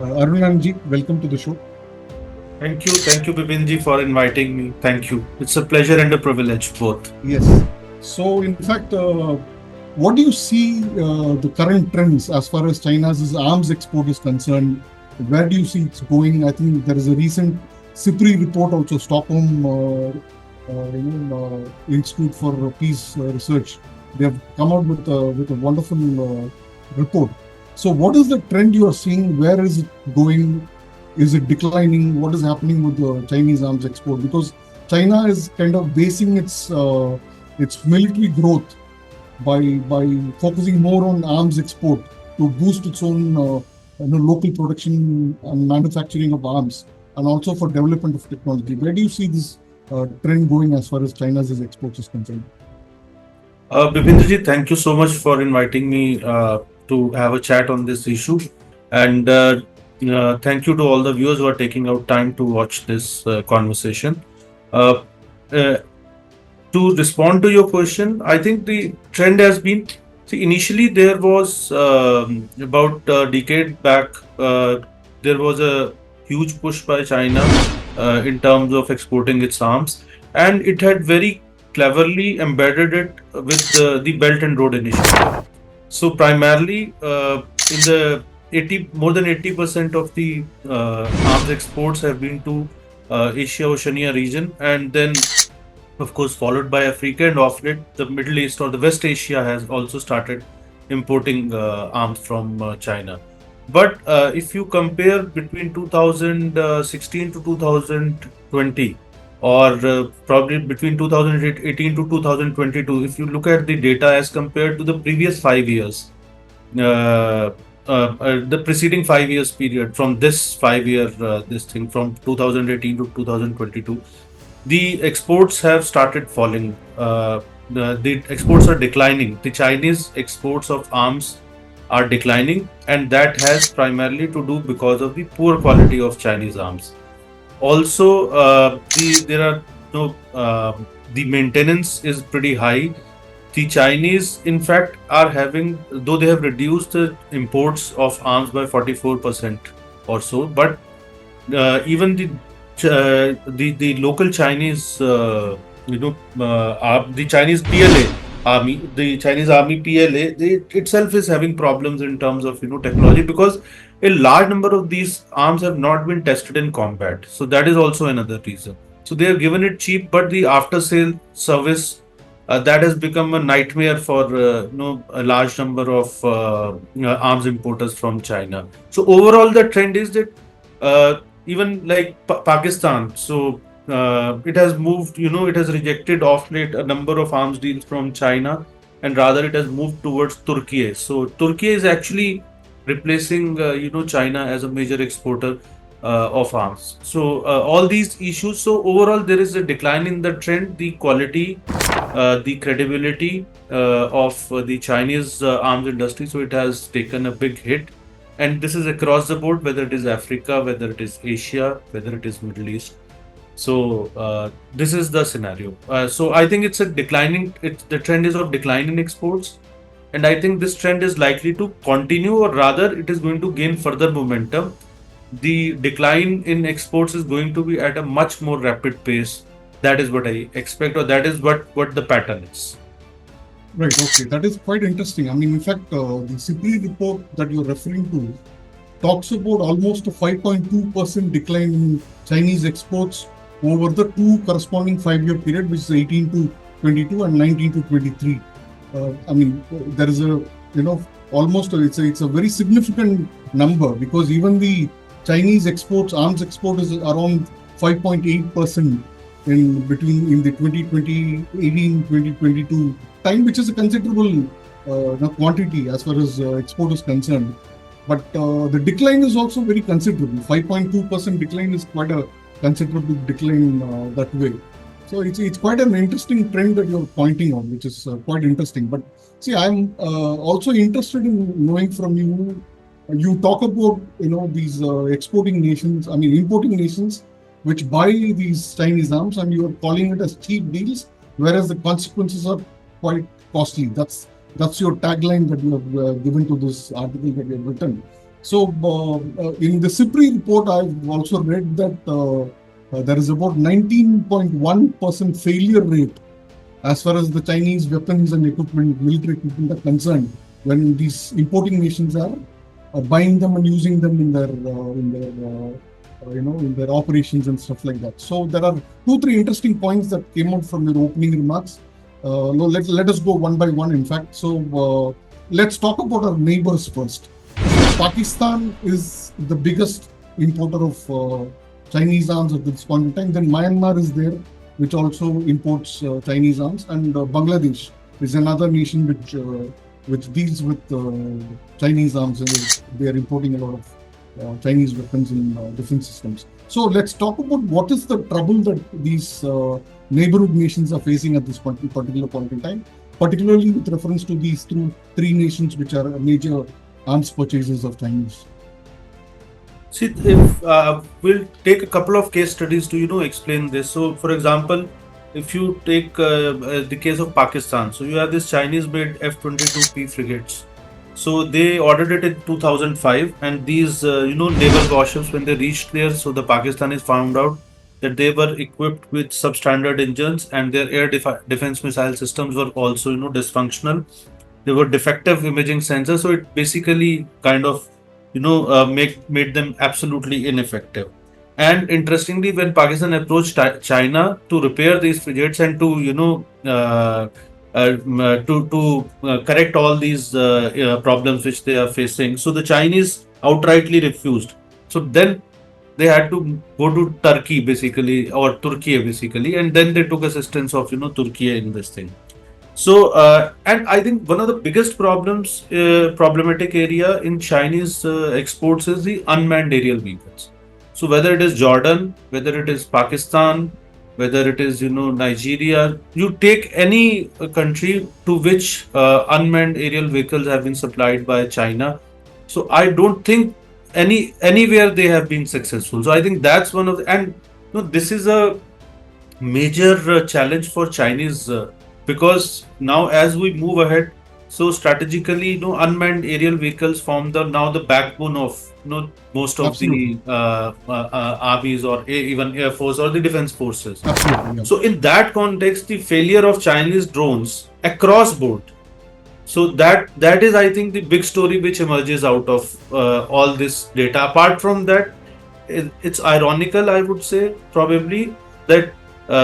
Arun Anand, welcome to the show. Thank you, Bipinji, for inviting me. Thank you. It's a pleasure and a privilege, both. Yes. So, in fact, what do you see the current trends as far as China's arms export is concerned? Where do you see it's going? I think there is a recent CIPRI report also, Stockholm Institute for Peace Research. They have come out with a wonderful report. So, what is the trend you are seeing? Where is it going? Is it declining? What is happening with the Chinese arms export? Because China is kind of basing its military growth by focusing more on arms export to boost its own local production and manufacturing of arms, and also for development of technology. Where do you see this trend going as far as China's exports is concerned? Bipinji, thank you so much for inviting me to have a chat on this issue. And thank you to all the viewers who are taking out time to watch this conversation. Uh, uh, to respond to your question, I think the trend has been, see, initially there was about a decade back, there was a huge push by China in terms of exporting its arms, and it had very cleverly embedded it with the Belt and Road Initiative. So primarily in the 80, more than 80% of the arms exports have been to Asia Oceania region, and then of course followed by Africa, and of late the Middle East or the West Asia has also started importing arms from China. But if you compare between 2016 to 2020, or probably between 2018 to 2022, if you look at the data as compared to the previous 5 years, the preceding 5 years period from this 5 year this thing from 2018 to 2022, the exports have started falling. The exports are declining. The Chinese exports of arms are declining, and that has primarily to do because of the poor quality of Chinese arms. Also, there are no the maintenance is pretty high. The Chinese, in fact, are having, though they have reduced the imports of arms by 44% or so, but even the local Chinese, the Chinese PLA army, the Chinese army PLA, they itself is having problems in terms of technology, because a large number of these arms have not been tested in combat. So that is also another reason. So they have given it cheap, but the after sale service, that has become a nightmare for a large number of arms importers from China. So overall, the trend is that even like Pakistan, so it has moved, it has rejected off late a number of arms deals from China, and rather it has moved towards Turkey. So Turkey is actually replacing, China as a major exporter of arms. So all these issues. So overall, there is a decline in the trend, the quality, the credibility of the Chinese arms industry. So it has taken a big hit, and this is across the board, whether it is Africa, whether it is Asia, whether it is Middle East. So this is the scenario. So I think it's a declining. The trend is of decline in exports, and I think this trend is likely to continue, or rather, it is going to gain further momentum. The decline in exports is going to be at a much more rapid pace. That is what I expect, or that is what the pattern is. Right. Okay. That is quite interesting. I mean, in fact, the CIPRI report that you're referring to talks about almost a 5.2% decline in Chinese exports over the two corresponding 5 year period, which is 18 to 22 and 19 to 23. I mean, there is a, almost it's a very significant number, because even the Chinese exports, arms export is around 5.8% in the 2020, 18, 2022 time, which is a considerable quantity as far as export is concerned. But the decline is also very considerable. 5.2% decline is quite a considerable decline that way. So it's quite an interesting trend that you're pointing on, which is quite interesting. But see, I'm also interested in knowing from you. You talk about these exporting nations, I mean importing nations, which buy these Chinese arms, and you're calling it as cheap deals, whereas the consequences are quite costly. That's your tagline that you have given to this article that you have written. So, in the CIPRI report, I've also read that there is about 19.1% failure rate as far as the Chinese weapons and equipment, military equipment are concerned, when these importing nations are buying them and using them in their operations and stuff like that. So there are 2-3 interesting points that came out from your opening remarks. Let us go one by one. In fact, so let's talk about our neighbors first. Pakistan is the biggest importer of Chinese arms at this point in time. Then Myanmar is there, which also imports Chinese arms, and Bangladesh is another nation which deals with Chinese arms, and they are importing a lot of Chinese weapons in defense systems. So let's talk about what is the trouble that these neighborhood nations are facing at this particular point in time, particularly with reference to these three nations which are major arms purchases of Chinese. See, if we'll take a couple of case studies to explain this. So, for example, if you take the case of Pakistan, so you have this Chinese-made F-22P frigates. So they ordered it in 2005, and these naval warships, when they reached there, so the Pakistanis found out that they were equipped with substandard engines, and their air defense missile systems were also dysfunctional. They were defective imaging sensors, so it basically kind of made them absolutely ineffective. And interestingly, when Pakistan approached China to repair these frigates and to correct all these problems which they are facing, so the Chinese outrightly refused. So then they had to go to Turkey basically, or Turkey basically, and then they took assistance of Turkey in this thing. So, and I think one of the biggest problematic area in Chinese exports is the unmanned aerial vehicles. So whether it is Jordan, whether it is Pakistan, whether it is Nigeria, you take any country to which unmanned aerial vehicles have been supplied by China. So I don't think anywhere they have been successful. So I think that's one of the, and this is a major challenge for Chinese. Because now as we move ahead, so strategically, unmanned aerial vehicles form the backbone of most of Absolutely. the armies or even air force or the defense forces. Absolutely. Yeah. So in that context, the failure of Chinese drones across board. So that is, I think, the big story which emerges out of all this data. Apart from that, it's ironical, I would say, probably, that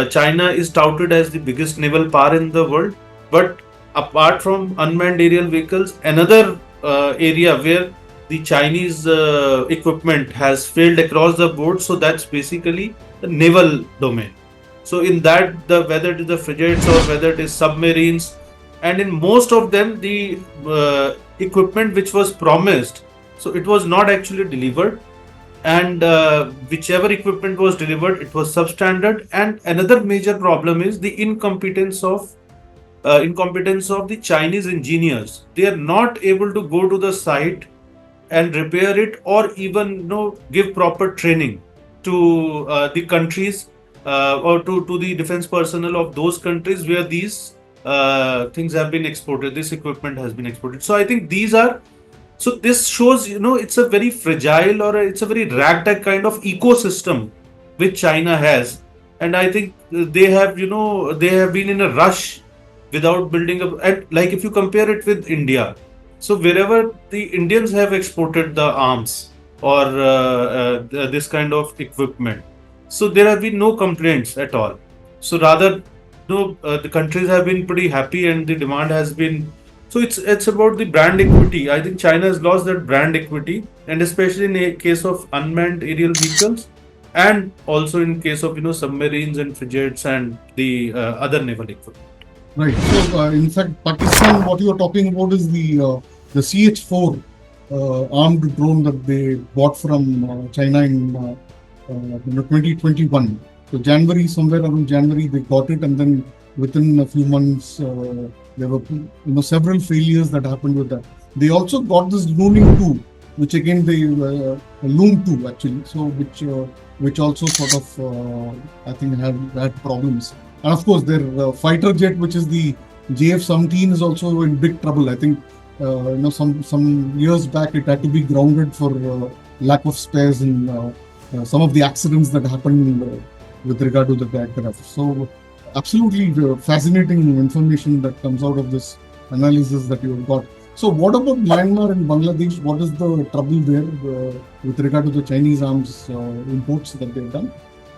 China is touted as the biggest naval power in the world, but apart from unmanned aerial vehicles, another area where the Chinese equipment has failed across the board, so that's basically the naval domain. So in that, whether it is the frigates or whether it is submarines, and in most of them, the equipment which was promised, so it was not actually delivered. And whichever equipment was delivered, it was substandard. And another major problem is the incompetence of the Chinese engineers. They are not able to go to the site and repair it, or even give proper training to the countries or to the defense personnel of those countries where these things have been exported. This equipment has been exported. So I think these are. So this shows, it's a very fragile, or it's a very ragtag kind of ecosystem which China has, and I think they have been in a rush without building up. And like if you compare it with India, so wherever the Indians have exported the arms or this kind of equipment, so there have been no complaints at all. So rather, the countries have been pretty happy, and the demand has been. So it's about the brand equity. I think China has lost that brand equity, and especially in a case of unmanned aerial vehicles, and also in case of submarines and frigates and the other naval equipment. Right. So in fact, Pakistan, what you are talking about is the CH-4 armed drone that they bought from China in 2021. So somewhere around January, they got it, and then within a few months, there were several failures that happened with that. They also got this Looming 2, which again they Loom 2 actually. So which also sort of I think had problems. And of course, their fighter jet, which is the JF-17, is also in big trouble. I think some years back it had to be grounded for lack of spares and some of the accidents that happened with regard to the aircraft. So absolutely fascinating information that comes out of this analysis that you have got. So what about Myanmar and Bangladesh? What is the trouble there with regard to the Chinese arms imports that they've done?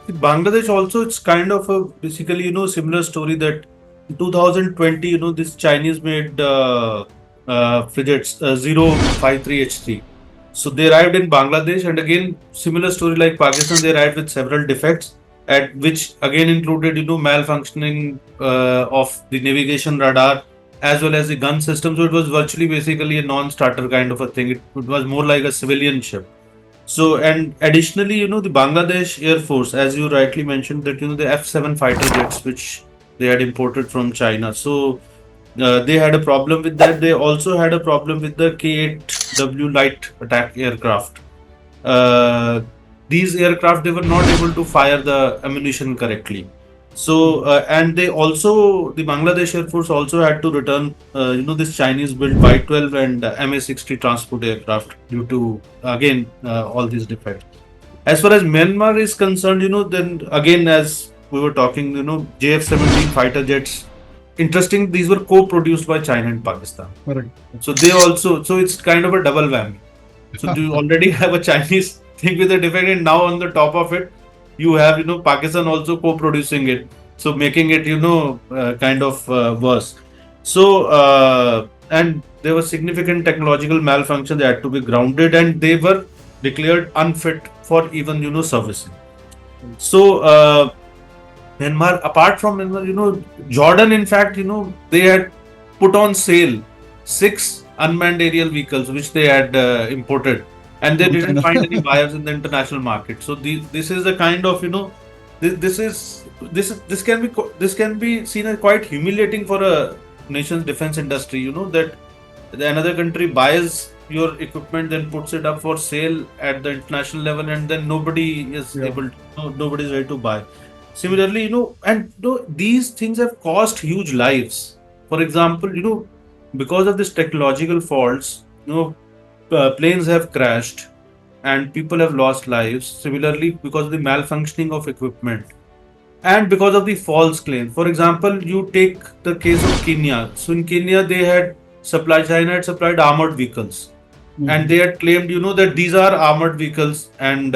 In Bangladesh also, it's kind of a basically similar story that in 2020 this Chinese made frigates 053H3. So they arrived in Bangladesh, and again similar story like Pakistan, they arrived with several defects, at which again included malfunctioning of the navigation radar as well as the gun system. So it was virtually basically a non-starter kind of a thing. It was more like a civilian ship. So, and additionally, the Bangladesh Air Force, as you rightly mentioned, that the F-7 fighter jets which they had imported from China. So they had a problem with that. They also had a problem with the K-8W light attack aircraft. These aircraft, they were not able to fire the ammunition correctly. So and the Bangladesh Air Force also had to return this Chinese built Y-12 and MA-60 transport aircraft due to again all these defects. As far as Myanmar is concerned, then again, as we were talking, JF-17 fighter jets. Interesting, these were co-produced by China and Pakistan. Correct. So so it's kind of a double whammy. So you already have a Chinese thing with a defect, and now on the top of it, you have Pakistan also co-producing it, so making it kind of worse. So and there was significant technological malfunction. They had to be grounded, and they were declared unfit for even servicing. So Myanmar, apart from Myanmar, Jordan, in fact, they had put on sale 6 unmanned aerial vehicles which they had imported, and they didn't find any buyers in the international market. So this is the kind of this can be seen as quite humiliating for a nation's defense industry. That another country buys your equipment, then puts it up for sale at the international level, and then nobody is able to, nobody is ready to buy. Similarly, and these things have cost huge lives. For example, because of this technological faults, planes have crashed and people have lost lives. Similarly, because of the malfunctioning of equipment and because of the false claim. For example, you take the case of Kenya. So in Kenya, China had supplied armored vehicles. And they had claimed, that these are armored vehicles and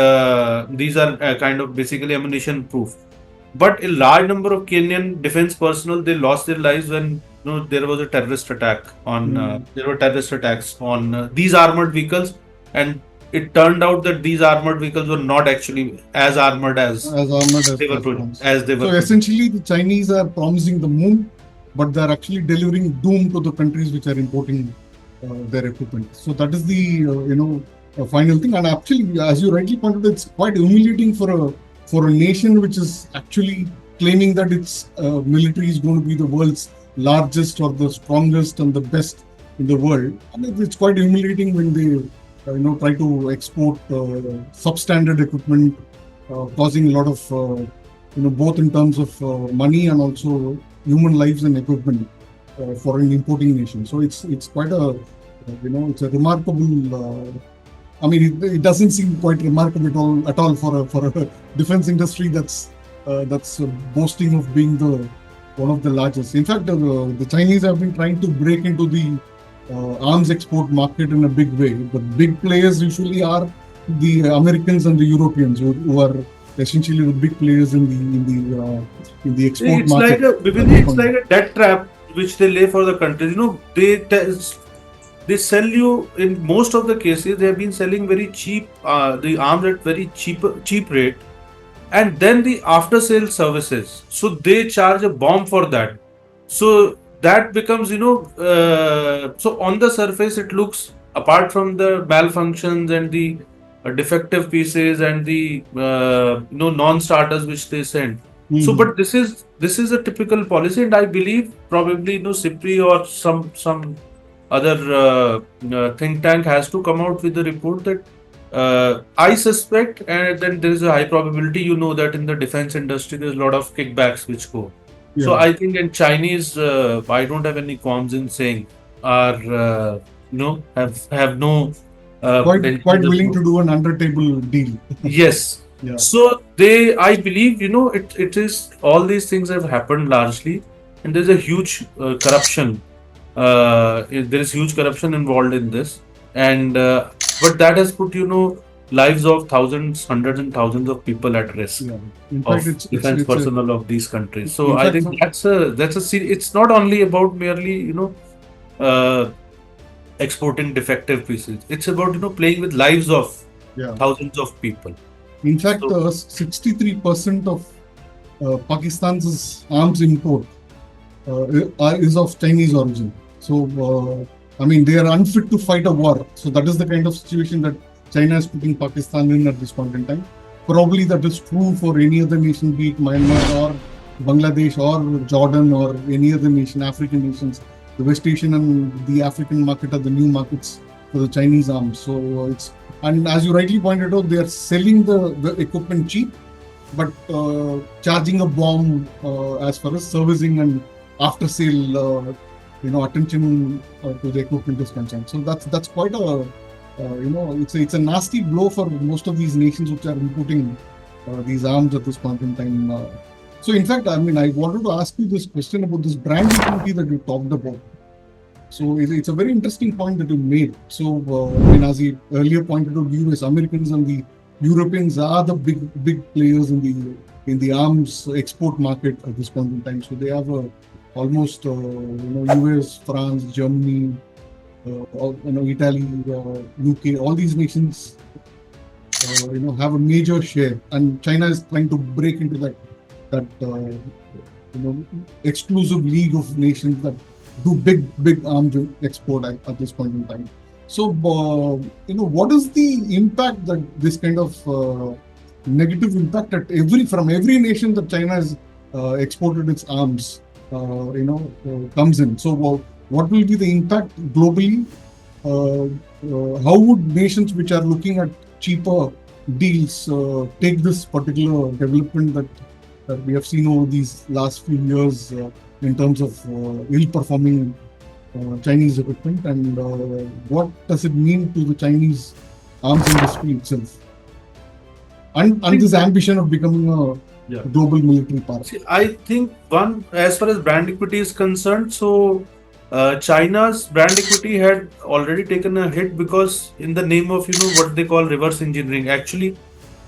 these are kind of basically ammunition proof. But a large number of Kenyan defense personnel, they lost their lives when there was a terrorist attack on there were terrorist attacks on these armored vehicles, and it turned out that these armored vehicles were not actually as armored as they were. So essentially, the Chinese are promising the moon, but they are actually delivering doom to the countries which are importing their equipment. So that is the final thing. And actually, as you rightly pointed, it's quite humiliating for a nation which is actually claiming that its military is going to be the world's largest or the strongest and the best in the world. I mean, it's quite humiliating when they try to export substandard equipment, causing a lot of both in terms of money and also human lives and equipment for an importing nation. So it's quite a it's a remarkable. I mean, it doesn't seem quite remarkable at all for a defense industry that's boasting of being one of the largest. In fact, the Chinese have been trying to break into the arms export market in a big way. The big players usually are the Americans and the Europeans, who are essentially the big players in the export market. It's like a debt trap which they lay for the countries. They sell you, in most of the cases, they have been selling very cheap, the arms at very cheap rate, and then the after sale services. So they charge a bomb for that. So that becomes, so on the surface it looks, apart from the malfunctions and the defective pieces and the non-starters which they send. So, but this is a typical policy, and I believe probably CIPRI or some other think tank has to come out with a report that I suspect, and then there is a high probability, that in the defense industry there's a lot of kickbacks which go. Yeah. So I think in Chinese, I don't have any qualms in saying, are have no Quite intentions willing of. to do an under table deal. Yes. Yeah. So I believe, it is all these things have happened largely, and there's a huge corruption. There is huge corruption involved in this, and but that has put, lives of thousands, hundreds, and thousands of people at risk Yeah. In fact, of defense it's a personnel of these countries. So in I fact think some, it's not only about merely, uh, exporting defective pieces. It's about, playing with lives of yeah. thousands of people. In fact, So 63% of Pakistan's arms import is of Chinese origin. So, I mean, they are unfit to fight a war. So that is the kind of situation that China is putting Pakistan in at this point in time. Probably that is true for any other nation, be it Myanmar or Bangladesh or Jordan or any other nation, African nations. The West Asian and the African market are the new markets for the Chinese arms. So and as you rightly pointed out, they are selling the equipment cheap, but charging a bomb as far as servicing and after sale attention to the equipment is concerned. So that's quite a it's a nasty blow for most of these nations which are importing these arms at this point in time. So in fact, I mean, I wanted to ask you this question about this brand equity that you talked about. So it's a very interesting point that you made. So I mean, as you earlier pointed out, US Americans and the Europeans are the big players in the arms export market at this point in time. So they have almost US, France, Germany, Italy, UK, all these nations have a major share, and China is trying to break into that exclusive league of nations that do big arms export at this point in time. So what is the impact that this kind of negative impact from every nation that China has exported its arms comes in? So what will be the impact globally? How would nations which are looking at cheaper deals take this particular development that we have seen over these last few years in terms of ill-performing Chinese equipment, and what does it mean to the Chinese arms industry itself, and this ambition of becoming a global military power? See, I think as far as brand equity is concerned, so China's brand equity had already taken a hit because in the name of what they call reverse engineering. Actually,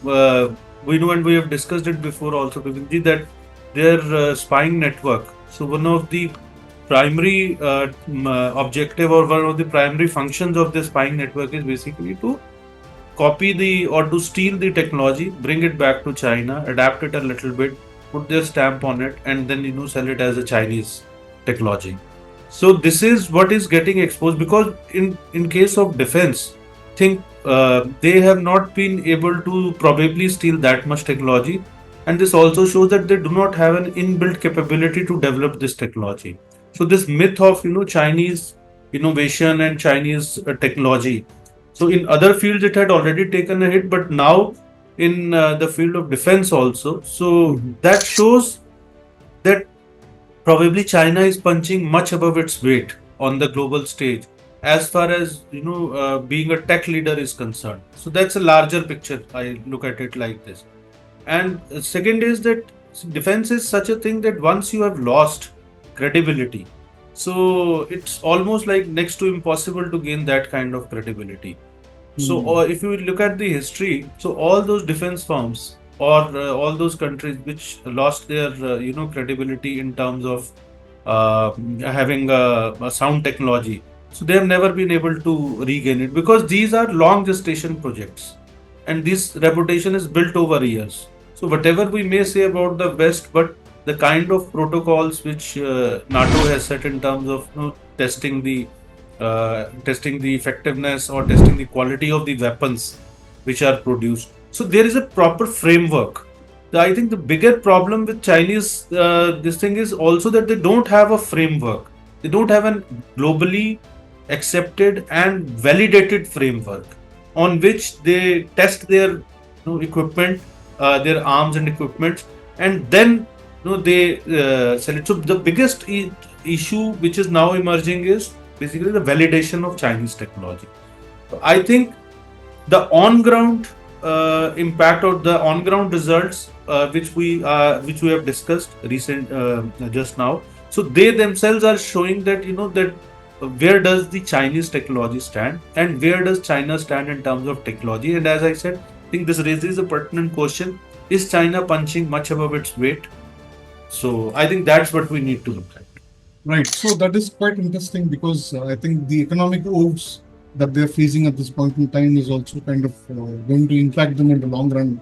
we know, and we have discussed it before also, Bipinji, that their spying network. So one of the primary objective or one of the primary functions of the spying network is basically to copy or to steal the technology, bring it back to China, adapt it a little bit, put their stamp on it, and then sell it as a Chinese technology. So this is what is getting exposed, because in case of defense, think they have not been able to probably steal that much technology, and this also shows that they do not have an inbuilt capability to develop this technology. So this myth of Chinese innovation and Chinese technology. So in other fields it had already taken a hit, but now in the field of defense also. So that shows that probably China is punching much above its weight on the global stage as far as being a tech leader is concerned. So that's a larger picture. I look at it like this. And second is that defense is such a thing that once you have lost credibility, so it's almost like next to impossible to gain that kind of credibility. So if you look at the history, so all those defense firms or all those countries which lost their credibility in terms of having a sound technology, so they have never been able to regain it, because these are long gestation projects and this reputation is built over years. So whatever we may say about the West, but the kind of protocols which NATO has set in terms of testing the effectiveness or testing the quality of the weapons which are produced. So there is a proper framework. I think the bigger problem with Chinese this thing is also that they don't have a framework. They don't have a globally accepted and validated framework on which they test their equipment, their arms and equipment, and then they sell it. So the biggest issue which is now emerging is basically the validation of Chinese technology. I think the on-ground impact or the on-ground results which we have discussed recent just now. So they themselves are showing that that where does the Chinese technology stand and where does China stand in terms of technology. And as I said, I think this raises a pertinent question: is China punching much above its weight? So I think that's what we need to look at. Right. So that is quite interesting because I think the economic woes that they're facing at this point in time is also kind of going to impact them in the long run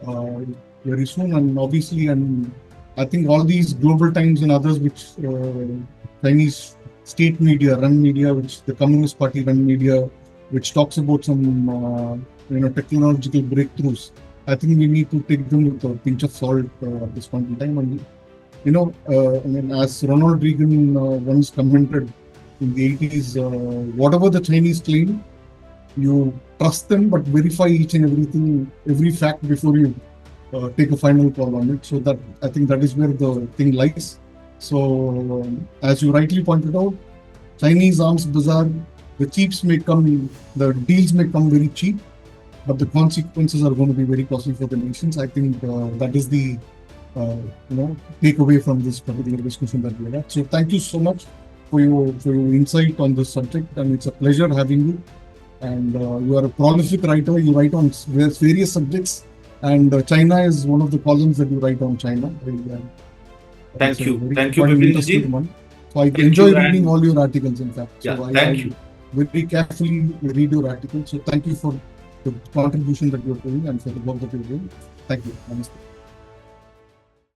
uh, very soon. And obviously, and I think all these global times and others, which Chinese state media, run media, which the Communist Party run media, which talks about some technological breakthroughs. I think we need to take them with a pinch of salt at this point in time. And I mean, as Ronald Reagan once commented in the 80s, whatever the Chinese claim, you trust them, but verify each and every fact before you take a final call on it. So that I think that is where the thing lies. So, as you rightly pointed out, Chinese Arms Bazaar, the deals may come very cheap, but the consequences are going to be very costly for the nations. I think that is the take away from this particular discussion that we had. So thank you so much for your insight on this subject, and it's a pleasure having you. And you are a prolific writer. You write on various subjects, and China is one of the columns that you write on China. Thank you, Bipindra ji. So I enjoy reading all your articles. In fact, yeah, so thank you. Very carefully read your articles. So thank you for the contribution that you're doing and for the work that you're doing. Thank you. Namaste.